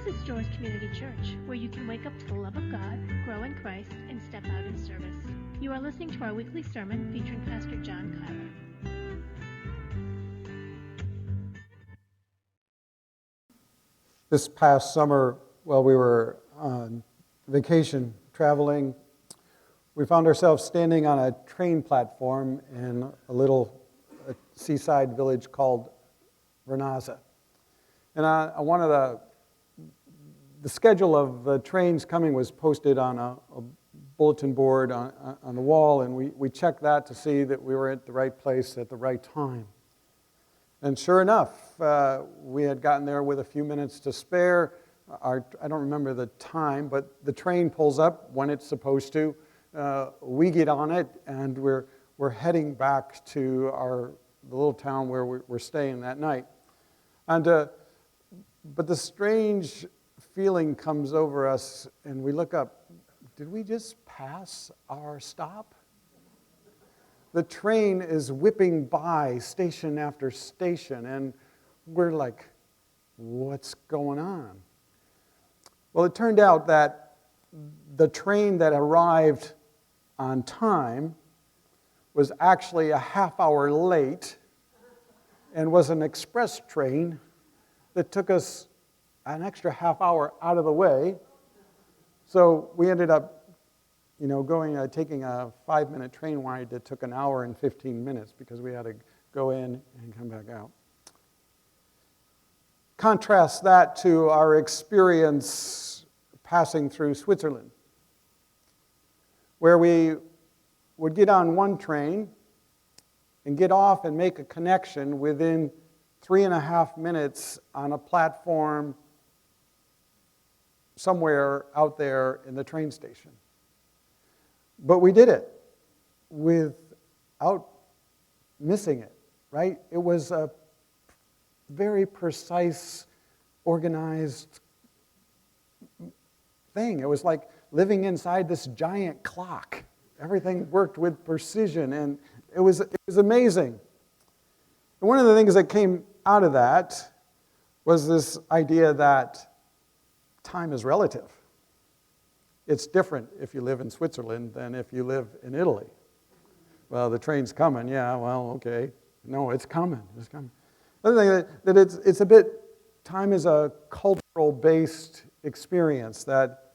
This is Joyce Community Church, where you can wake up to the love of God, grow in Christ, and step out in service. You are listening to our weekly sermon featuring Pastor John Kyler. This past summer, while we were on vacation traveling, we found ourselves standing on a train platform in a little seaside village called Vernaza. And on one of the schedule of the trains coming was posted on a bulletin board on the wall, and we checked that to see that we were at the right place at the right time. And sure enough, we had gotten there with a few minutes to spare. I don't remember the time, but the train pulls up when it's supposed to. We get on it, and we're heading back to the little town where we're staying that night. But the strange feeling comes over us, and we look up. Did we just pass our stop? The train is whipping by station after station, and we're like, what's going on? Well, it turned out that the train that arrived on time was actually a half hour late and was an express train that took us an extra half hour out of the way. So we ended up taking a 5-minute train ride that took an hour and 15 minutes because we had to go in and come back out. Contrast that to our experience passing through Switzerland, where we would get on one train and get off and make a connection within 3.5 minutes on a platform somewhere out there in the train station. But we did it without missing it, right? It was a very precise, organized thing. It was like living inside this giant clock. Everything worked with precision, and it was amazing. And one of the things that came out of that was this idea that time is relative. It's different if you live in Switzerland than if you live in Italy. Well, the train's coming. Yeah, well, okay. No, it's coming. It's coming. Another thing that it's a bit, time is a cultural-based experience that,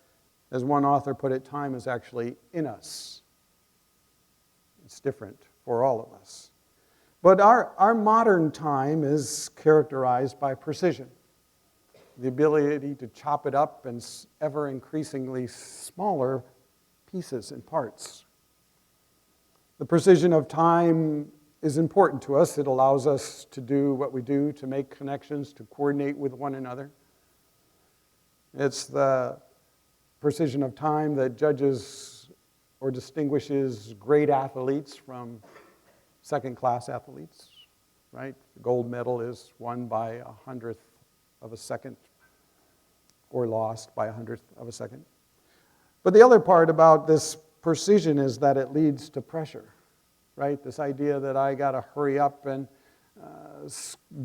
as one author put it, time is actually in us. It's different for all of us. But our modern time is characterized by precision. The ability to chop it up in ever increasingly smaller pieces and parts. The precision of time is important to us. It allows us to do what we do, to make connections, to coordinate with one another. It's the precision of time that judges or distinguishes great athletes from second-class athletes, right? The gold medal is won by 100th of a second, or lost by 100th of a second. But the other part about this precision is that it leads to pressure, right? This idea that I got to hurry up and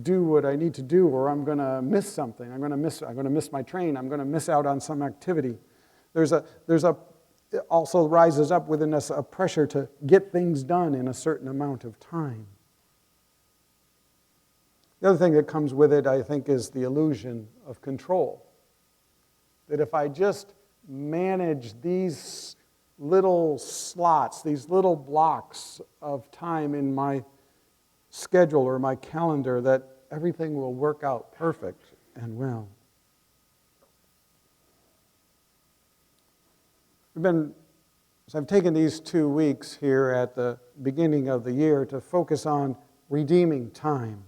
do what I need to do, or I'm going to miss something. I'm going to miss my train. I'm going to miss out on some activity. It also rises up within us a pressure to get things done in a certain amount of time. The other thing that comes with it, I think, is the illusion of control. That if I just manage these little slots, these little blocks of time in my schedule or my calendar, that everything will work out perfect and well. I've taken these 2 weeks here at the beginning of the year to focus on redeeming time.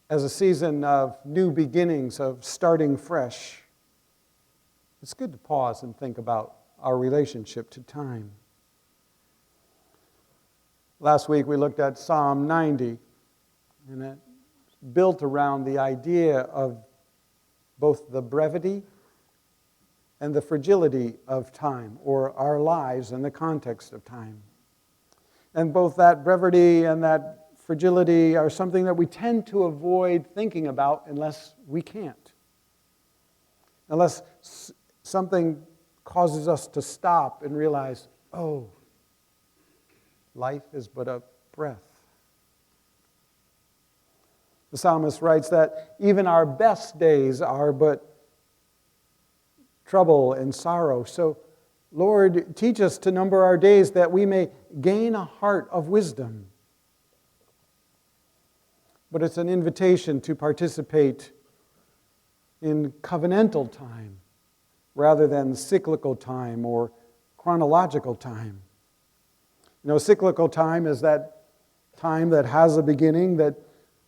As a season of new beginnings, of starting fresh, it's good to pause and think about our relationship to time. Last week we looked at Psalm 90, and it built around the idea of both the brevity and the fragility of time, or our lives in the context of time. And both that brevity and that fragility are something that we tend to avoid thinking about unless we can't. Unless something causes us to stop and realize, oh, life is but a breath. The psalmist writes that even our best days are but trouble and sorrow. So, Lord, teach us to number our days that we may gain a heart of wisdom. But it's an invitation to participate in covenantal time rather than cyclical time or chronological time. You know, cyclical time is that time that has a beginning, that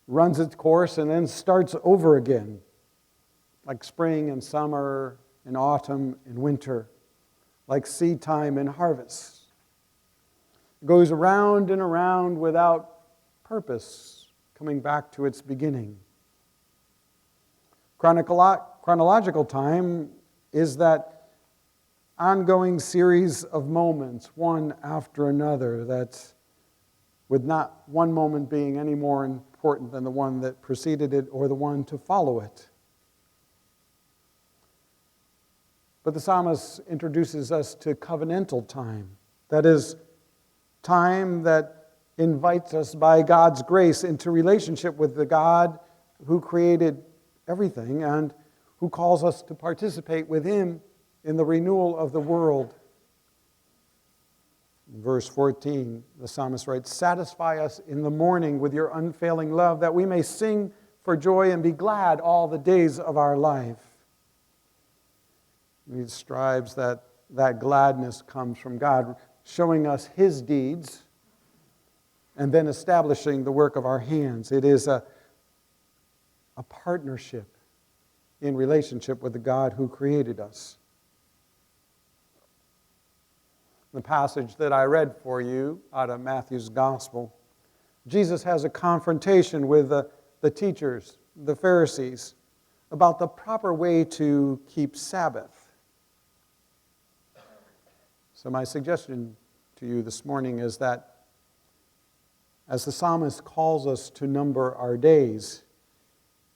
runs its course and then starts over again, like spring and summer and autumn and winter, like seed time and harvest. It goes around and around without purpose, coming back to its beginning. Chronological time is that ongoing series of moments, one after another, that's with not one moment being any more important than the one that preceded it or the one to follow it. But the psalmist introduces us to covenantal time. That is, time that invites us by God's grace into relationship with the God who created everything and who calls us to participate with Him in the renewal of the world. In verse 14, the psalmist writes, "Satisfy us in the morning with your unfailing love, that we may sing for joy and be glad all the days of our life." He describes that gladness comes from God showing us His deeds and then establishing the work of our hands. It is a partnership in relationship with the God who created us. The passage that I read for you out of Matthew's Gospel, Jesus has a confrontation with the teachers, the Pharisees, about the proper way to keep Sabbath. So my suggestion to you this morning is that as the psalmist calls us to number our days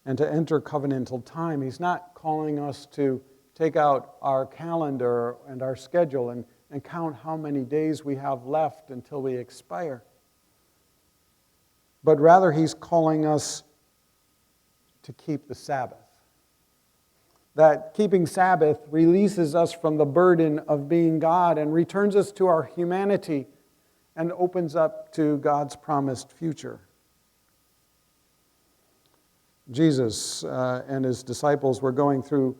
and to enter covenantal time, he's not calling us to take out our calendar and our schedule and count how many days we have left until we expire. But rather, he's calling us to keep the Sabbath. That keeping Sabbath releases us from the burden of being God and returns us to our humanity and opens up to God's promised future. Jesus and his disciples were going through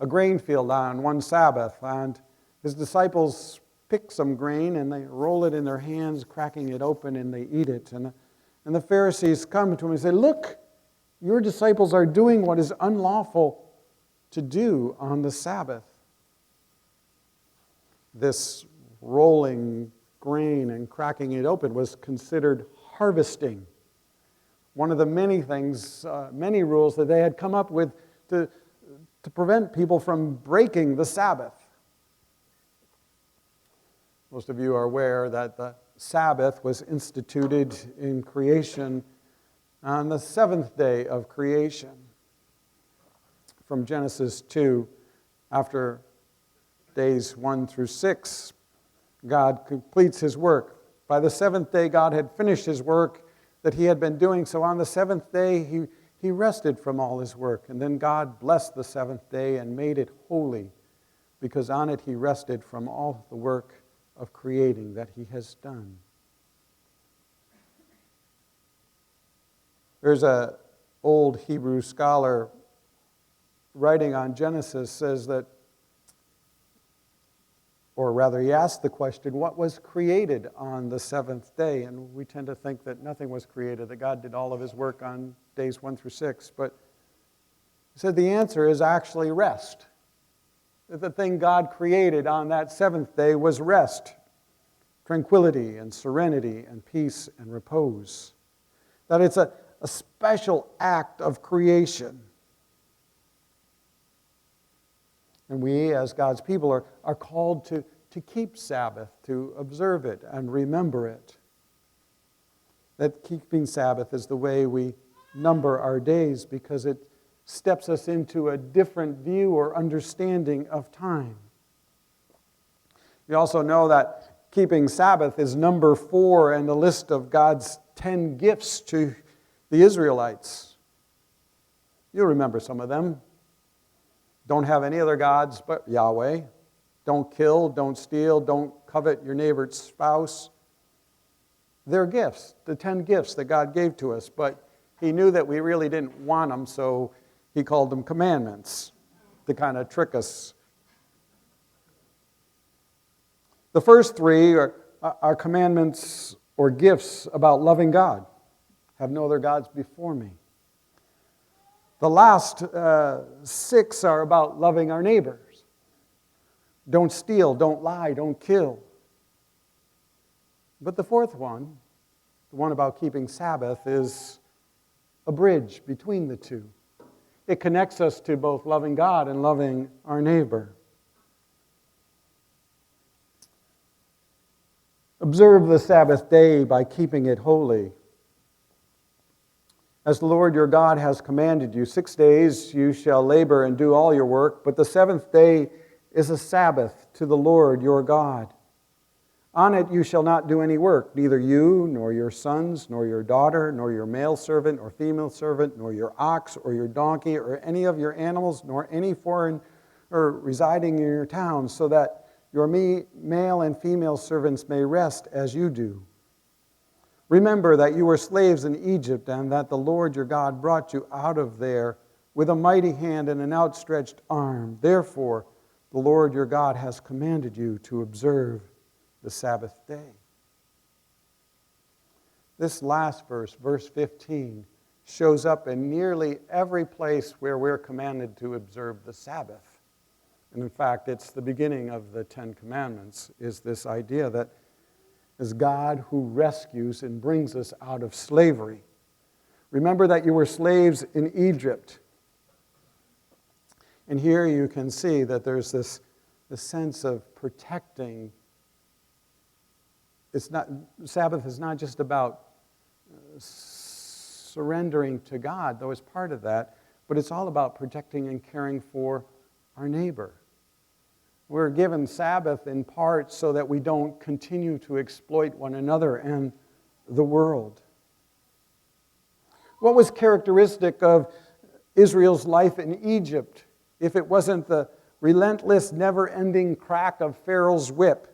a grain field on one Sabbath, and his disciples pick some grain and they roll it in their hands, cracking it open, and they eat it. And the Pharisees come to him and say, "Look, your disciples are doing what is unlawful to do on the Sabbath." This rolling grain and cracking it open was considered harvesting. One of the many things, many rules that they had come up with to prevent people from breaking the Sabbath. Most of you are aware that the Sabbath was instituted in creation on the seventh day of creation. From Genesis 2, after days 1 through 6, God completes His work. By the seventh day, God had finished His work that He had been doing. So on the seventh day, He rested from all His work. And then God blessed the seventh day and made it holy, because on it He rested from all the work of creating that He has done. There's an old Hebrew scholar writing on Genesis says that, or rather he asked the question, what was created on the seventh day? And we tend to think that nothing was created, that God did all of His work on days 1 through 6. But he said the answer is actually rest. That the thing God created on that seventh day was rest, tranquility and serenity and peace and repose. That it's a special act of creation. And we, as God's people, are called to keep Sabbath, to observe it and remember it. that keeping Sabbath is the way we number our days because it steps us into a different view or understanding of time. You also know that keeping Sabbath is number 4 in the list of God's 10 gifts to the Israelites. You'll remember some of them. Don't have any other gods but Yahweh. Don't kill, don't steal, don't covet your neighbor's spouse. They're gifts, the 10 gifts that God gave to us, but He knew that we really didn't want them, so He called them commandments to kind of trick us. The first 3 are commandments or gifts about loving God. Have no other gods before me. The last 6 are about loving our neighbors. Don't steal, don't lie, don't kill. But the 4th one, the one about keeping Sabbath, is a bridge between the 2. It connects us to both loving God and loving our neighbor. Observe the Sabbath day by keeping it holy. As the Lord your God has commanded you, 6 days you shall labor and do all your work, but the 7th day is a Sabbath to the Lord your God. On it you shall not do any work, neither you, nor your sons, nor your daughter, nor your male servant or female servant, nor your ox or your donkey, or any of your animals, nor any foreign or residing in your towns, so that your male and female servants may rest as you do. Remember that you were slaves in Egypt, and that the Lord your God brought you out of there with a mighty hand and an outstretched arm. Therefore, the Lord your God has commanded you to observe the Sabbath day. This last verse, verse 15, shows up in nearly every place where we're commanded to observe the Sabbath. And in fact, it's the beginning of the 10 Commandments, is this idea that is God who rescues and brings us out of slavery. Remember that you were slaves in Egypt. And here you can see that there's this sense of protecting. Sabbath is not just about surrendering to God, though it's part of that, but it's all about protecting and caring for our neighbor. We're given Sabbath in part so that we don't continue to exploit one another and the world. What was characteristic of Israel's life in Egypt if it wasn't the relentless, never-ending crack of Pharaoh's whip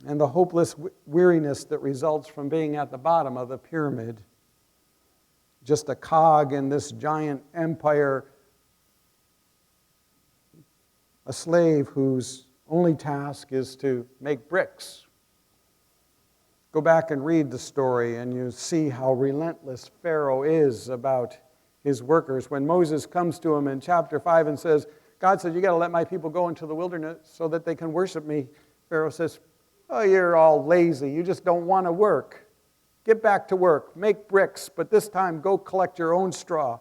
and the hopeless weariness that results from being at the bottom of the pyramid? Just a cog in this giant empire, a slave whose only task is to make bricks. Go back and read the story and you see how relentless Pharaoh is about his workers. When Moses comes to him in chapter 5 and says, God said, you got to let my people go into the wilderness so that they can worship me. Pharaoh says, oh, you're all lazy. You just don't want to work. Get back to work. Make bricks, but this time go collect your own straw.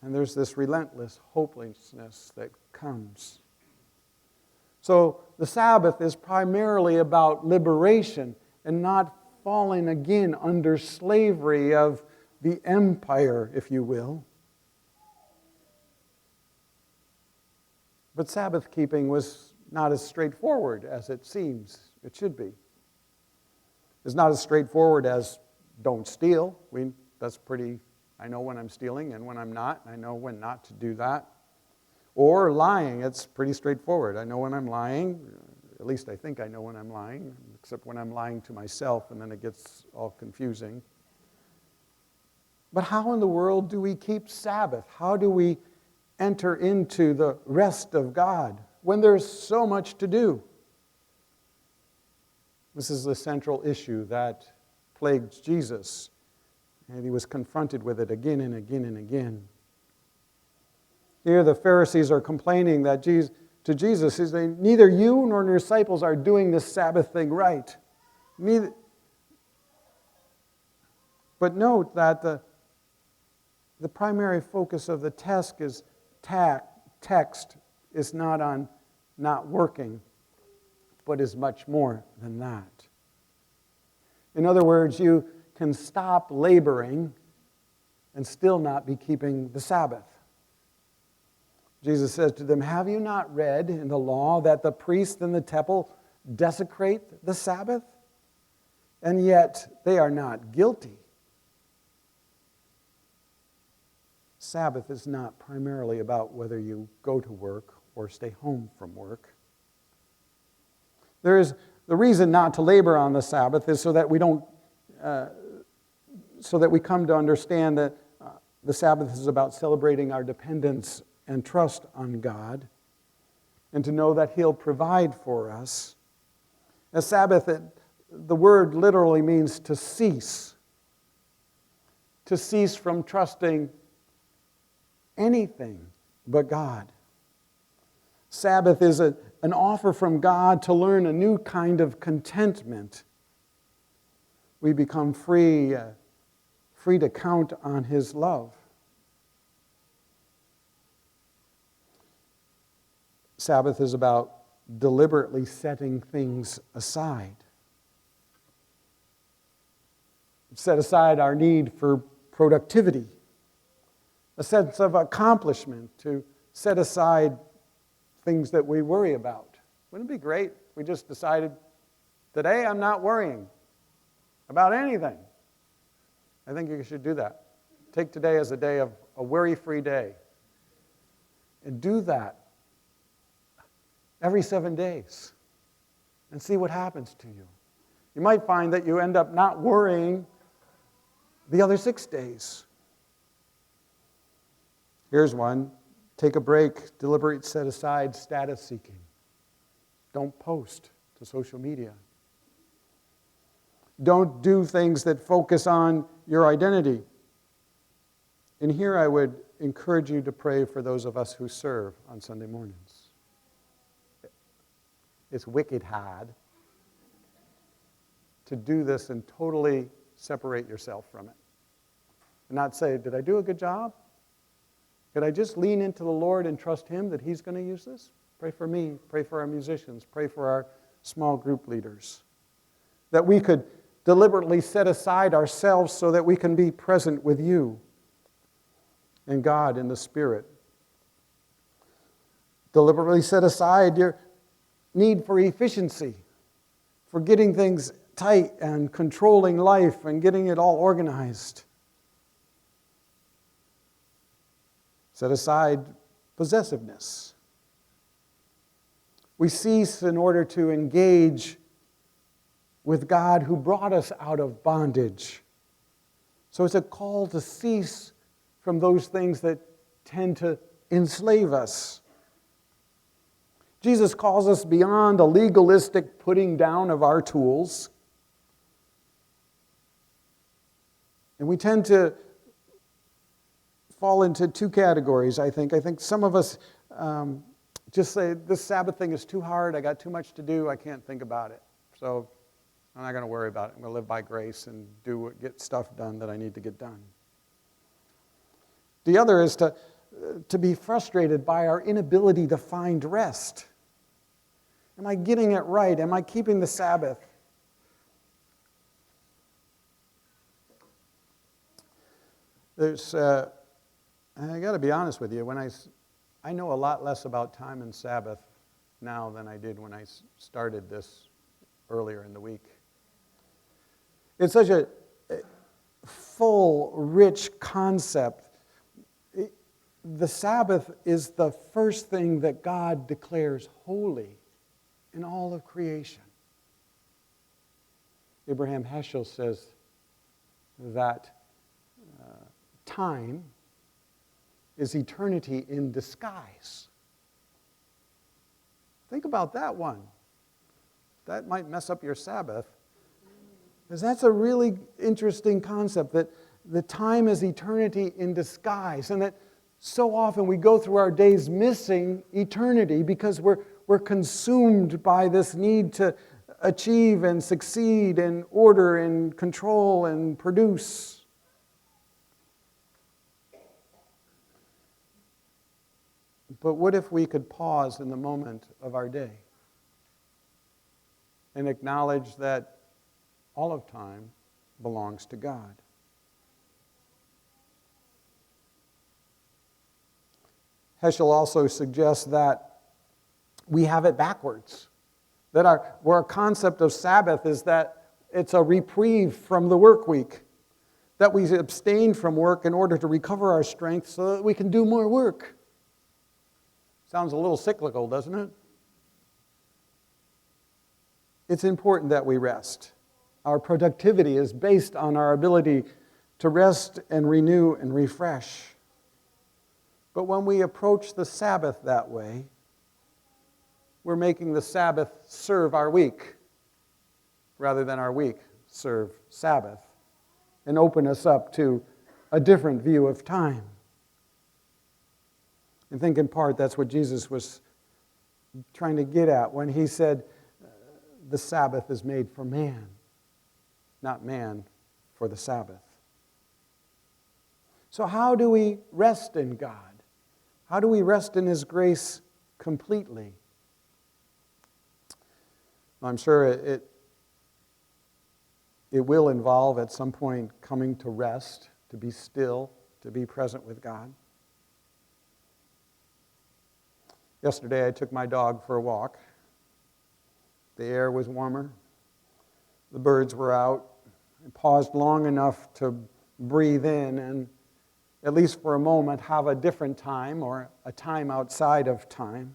And there's this relentless hopelessness that comes. So the Sabbath is primarily about liberation and not falling again under slavery of the empire, if you will. But Sabbath keeping was not as straightforward as it seems it should be. It's not as straightforward as don't steal. I know when I'm stealing and when I'm not. I know when not to do that. Or lying, it's pretty straightforward. I know when I'm lying, at least I think I know when I'm lying, except when I'm lying to myself, and then it gets all confusing. But how in the world do we keep Sabbath? How do we enter into the rest of God when there's so much to do? This is the central issue that plagued Jesus, and he was confronted with it again and again and again. Here the Pharisees are complaining that to Jesus, he's saying, neither you nor your disciples are doing this Sabbath thing right. But note that the primary focus of the text is not on not working, but is much more than that. In other words, you can stop laboring and still not be keeping the Sabbath. Jesus says to them, "Have you not read in the law that the priests in the temple desecrate the Sabbath? And yet they are not guilty." Sabbath is not primarily about whether you go to work or stay home from work. The reason not to labor on the Sabbath is so that we don't, so that we come to understand that the Sabbath is about celebrating our dependence and trust on God, and to know that He'll provide for us. A Sabbath, the word literally means to cease from trusting anything but God. Sabbath is an offer from God to learn a new kind of contentment. We become free to count on His love. Sabbath is about deliberately setting things aside. Set aside our need for productivity, a sense of accomplishment, to set aside things that we worry about. Wouldn't it be great if we just decided, today I'm not worrying about anything? I think you should do that. Take today as a day of a worry-free day. And do that every 7 days and see what happens to you. You might find that you end up not worrying the other 6 days. Here's one. Take a break. Deliberate set aside status seeking. Don't post to social media. Don't do things that focus on your identity. And here I would encourage you to pray for those of us who serve on Sunday mornings. It's wicked hard to do this and totally separate yourself from it. And not say, did I do a good job? Could I just lean into the Lord and trust Him that He's going to use this? Pray for me, pray for our musicians, pray for our small group leaders. That we could deliberately set aside ourselves so that we can be present with you and God in the Spirit. Deliberately set aside your need for efficiency, for getting things tight and controlling life and getting it all organized. Set aside possessiveness. We cease in order to engage with God who brought us out of bondage. So it's a call to cease from those things that tend to enslave us. Jesus calls us beyond a legalistic putting down of our tools. And we tend to fall into two categories, I think. I think some of us just say, this Sabbath thing is too hard, I got too much to do, I can't think about it. So I'm not going to worry about it. I'm going to live by grace and get stuff done that I need to get done. The other is to be frustrated by our inability to find rest. Am I getting it right? Am I keeping the Sabbath? I got to be honest with you, I know a lot less about time and Sabbath now than I did when I started this earlier in the week. It's such a full, rich concept. The Sabbath is the first thing that God declares holy in all of creation. Abraham Heschel says that time is eternity in disguise. Think about that one. That might mess up your Sabbath. Because that's a really interesting concept, that the time is eternity in disguise, and that so often we go through our days missing eternity because we're consumed by this need to achieve and succeed and order and control and produce. But what if we could pause in the moment of our day and acknowledge that all of time belongs to God. Heschel also suggests that we have it backwards. That our concept of Sabbath is that it's a reprieve from the work week. That we abstain from work in order to recover our strength so that we can do more work. Sounds a little cyclical, doesn't it? It's important that we rest. Our productivity is based on our ability to rest and renew and refresh. But when we approach the Sabbath that way, we're making the Sabbath serve our week rather than our week serve Sabbath and open us up to a different view of time. I think in part that's what Jesus was trying to get at when he said the Sabbath is made for man, not man for the Sabbath. So how do we rest in God? How do we rest in His grace completely? I'm sure it will involve at some point coming to rest, to be still, to be present with God. Yesterday I took my dog for a walk. The air was warmer. The birds were out. I paused long enough to breathe in and, at least for a moment, have a different time or a time outside of time.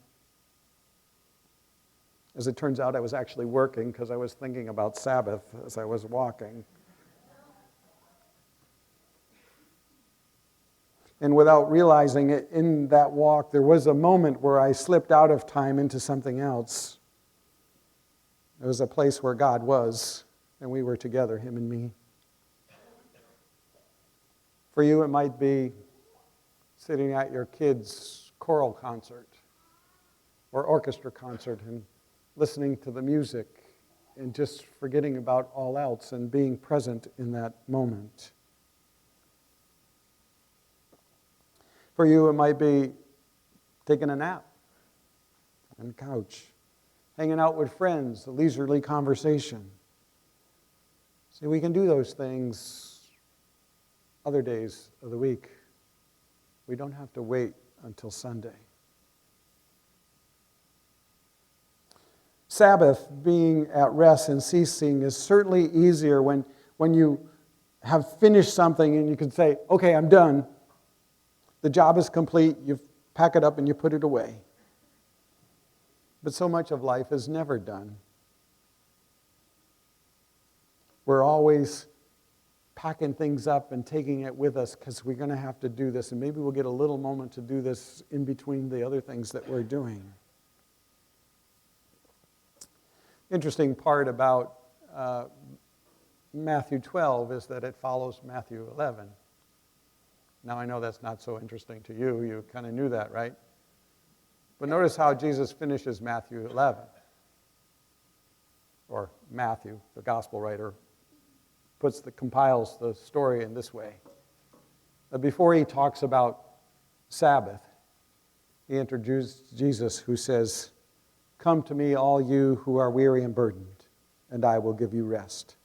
As it turns out, I was actually working because I was thinking about Sabbath as I was walking. And without realizing it, in that walk, there was a moment where I slipped out of time into something else. It was a place where God was, and we were together, Him and me. For you, it might be sitting at your kids' choral concert or orchestra concert and listening to the music and just forgetting about all else and being present in that moment. For you, it might be taking a nap on the couch, hanging out with friends, a leisurely conversation. See, we can do those things other days of the week. We don't have to wait until Sunday. Sabbath, being at rest and ceasing, is certainly easier when you have finished something and you can say, okay, I'm done. The job is complete. You pack it up and you put it away. But so much of life is never done. We're always packing things up and taking it with us because we're going to have to do this. And maybe we'll get a little moment to do this in between the other things that we're doing. Interesting part about Matthew 12 is that it follows Matthew 11. Now I know that's not so interesting to you. You kind of knew that, right? But notice how Jesus finishes Matthew 11. Or Matthew, the gospel writer, compiles the story in this way. Before he talks about Sabbath, he introduced Jesus, who says, "Come to me, all you who are weary and burdened, and I will give you rest.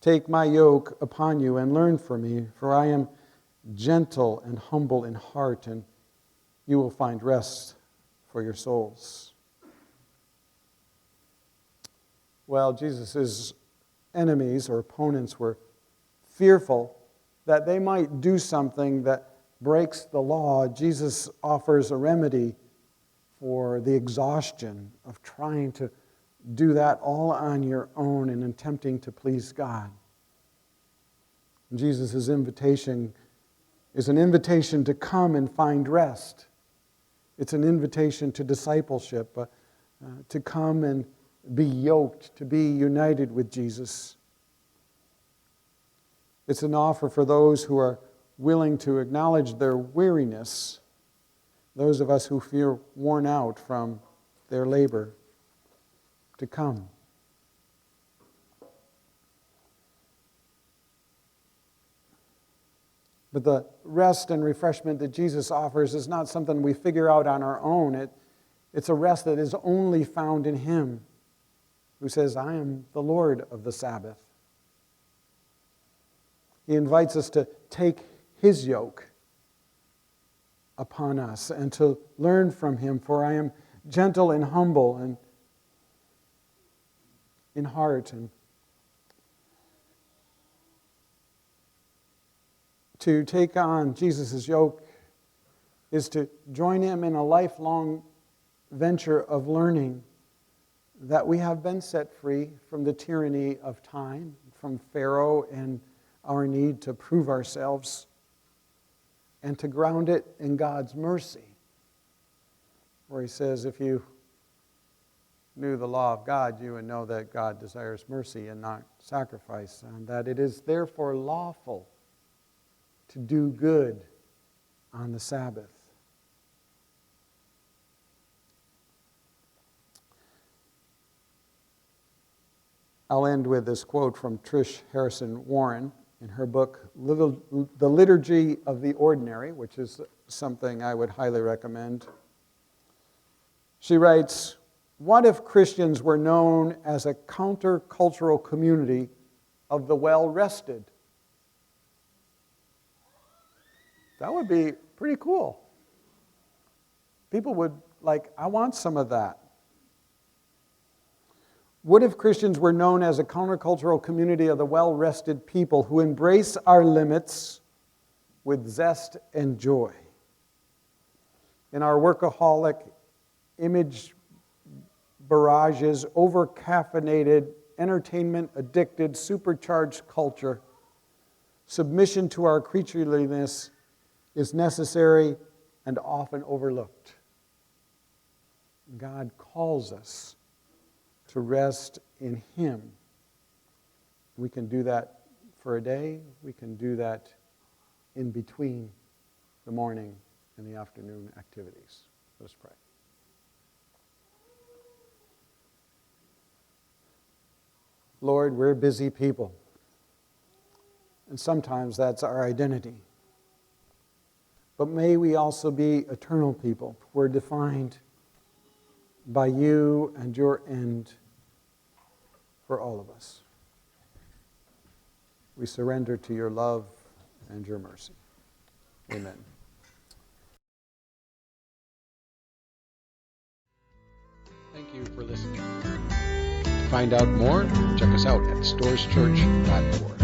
Take my yoke upon you and learn from me, for I am gentle and humble in heart, and you will find rest for your souls." Well, Jesus' enemies or opponents were fearful that they might do something that breaks the law. Jesus offers a remedy for the exhaustion of trying to do that all on your own and attempting to please God. Jesus' invitation is an invitation to come and find rest. It's an invitation to discipleship, to come and be yoked, to be united with Jesus. It's an offer for those who are willing to acknowledge their weariness, those of us who feel worn out from their labor, to come. But the rest and refreshment that Jesus offers is not something we figure out on our own. It's a rest that is only found in Him, who says, "I am the Lord of the Sabbath." He invites us to take his yoke upon us and to learn from him, for I am gentle and humble and in heart. And to take on Jesus' yoke is to join him in a lifelong venture of learning that we have been set free from the tyranny of time, from Pharaoh and our need to prove ourselves, and to ground it in God's mercy, where he says, if you knew the law of God, you would know that God desires mercy and not sacrifice, and that it is therefore lawful to do good on the Sabbath. I'll end with this quote from Trish Harrison Warren in her book, The Liturgy of the Ordinary, which is something I would highly recommend. She writes, "What if Christians were known as a countercultural community of the well-rested?" That would be pretty cool. People would I want some of that. What if Christians were known as a countercultural community of the well-rested people who embrace our limits with zest and joy? In our workaholic, image barrages, over-caffeinated, entertainment-addicted, supercharged culture, submission to our creatureliness is necessary and often overlooked. God calls us to rest in him. We can do that for a day. We can do that in between the morning and the afternoon activities. Let us pray. Lord, we're busy people. And sometimes that's our identity. But may we also be eternal people. We're defined by you and your end for all of us. We surrender to your love and your mercy. Amen. Thank you for listening. To find out more, check us out at storeschurch.org.